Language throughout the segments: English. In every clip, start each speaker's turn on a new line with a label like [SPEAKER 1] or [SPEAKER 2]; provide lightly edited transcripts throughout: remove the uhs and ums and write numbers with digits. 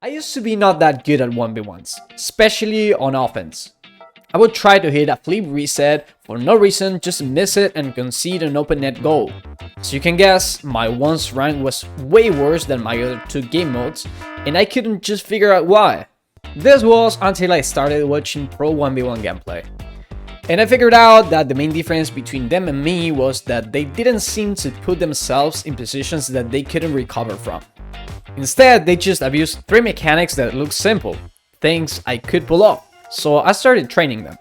[SPEAKER 1] I used to be not that good at 1v1s, especially on offense. I would try to hit a flip reset for no reason, just miss it and concede an open net goal. So you can guess, my ones rank was way worse than my other two game modes, and I couldn't just figure out why. This was until I started watching pro 1v1 gameplay. And I figured out that the main difference between them and me was that they didn't seem to put themselves in positions that they couldn't recover from. Instead, they just abused three mechanics that looked simple, things I could pull off, so I started training them.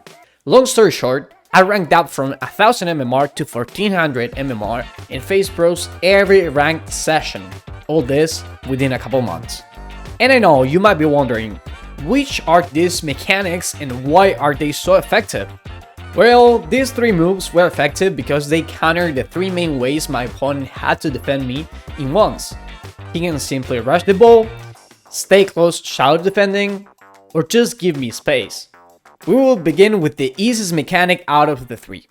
[SPEAKER 1] Long story short, I ranked up from 1000 MMR to 1400 MMR and faced pros every ranked session, all this within a couple months. And I know you might be wondering, which are these mechanics and why are they so effective? Well, these three moves were effective because they countered the three main ways my opponent had to defend me in once. He can simply rush the ball, stay close shadow defending, or just give me space. We will begin with the easiest mechanic out of the three.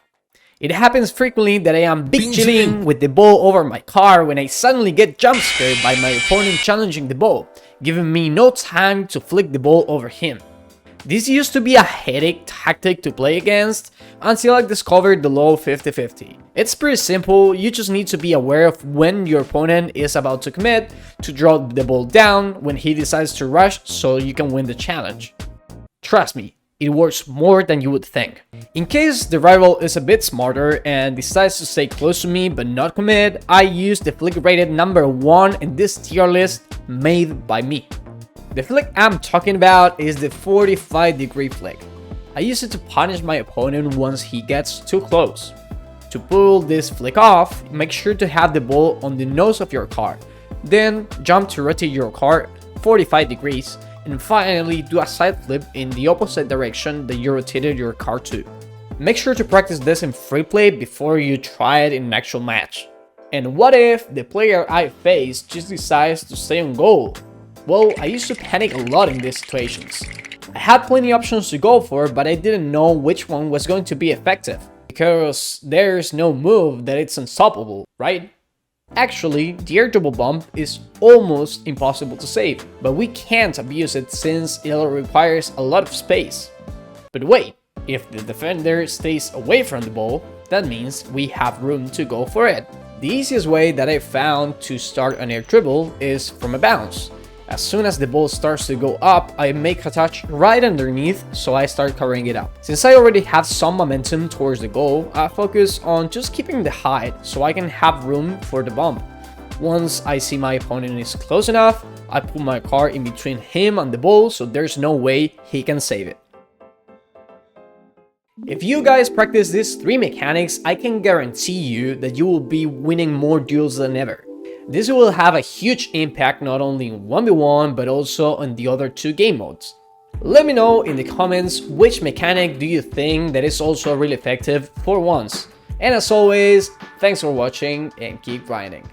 [SPEAKER 1] It happens frequently that I am big chilling with the ball over my car when I suddenly get jump scared by my opponent challenging the ball, giving me no time to flick the ball over him. This used to be a headache tactic to play against until I discovered the low 50-50. It's pretty simple, you just need to be aware of when your opponent is about to commit, to draw the ball down when he decides to rush so you can win the challenge. Trust me, it works more than you would think. In case the rival is a bit smarter and decides to stay close to me but not commit, I use the flick rated number 1 in this tier list made by me. The flick I'm talking about is the 45-degree flick. I use it to punish my opponent once he gets too close. To pull this flick off, make sure to have the ball on the nose of your car. Then jump to rotate your car 45 degrees and finally do a side flip in the opposite direction that you rotated your car to. Make sure to practice this in free play before you try it in an actual match. And what if the player I face just decides to stay on goal? Well, I used to panic a lot in these situations. I had plenty options to go for, but I didn't know which one was going to be effective. Because there's no move that it's unstoppable, right? Actually, the air double bump is almost impossible to save, but we can't abuse it since it requires a lot of space. But wait, if the defender stays away from the ball, that means we have room to go for it. The easiest way that I found to start an air dribble is from a bounce. As soon as the ball starts to go up, I make a touch right underneath, so I start covering it up. Since I already have some momentum towards the goal, I focus on just keeping the height so I can have room for the bump. Once I see my opponent is close enough, I put my car in between him and the ball so there's no way he can save it. If you guys practice these three mechanics, I can guarantee you that you will be winning more duels than ever. This will have a huge impact not only in 1v1 but also on the other two game modes. Let me know in the comments which mechanic do you think that is also really effective for once. And as always, thanks for watching and keep grinding.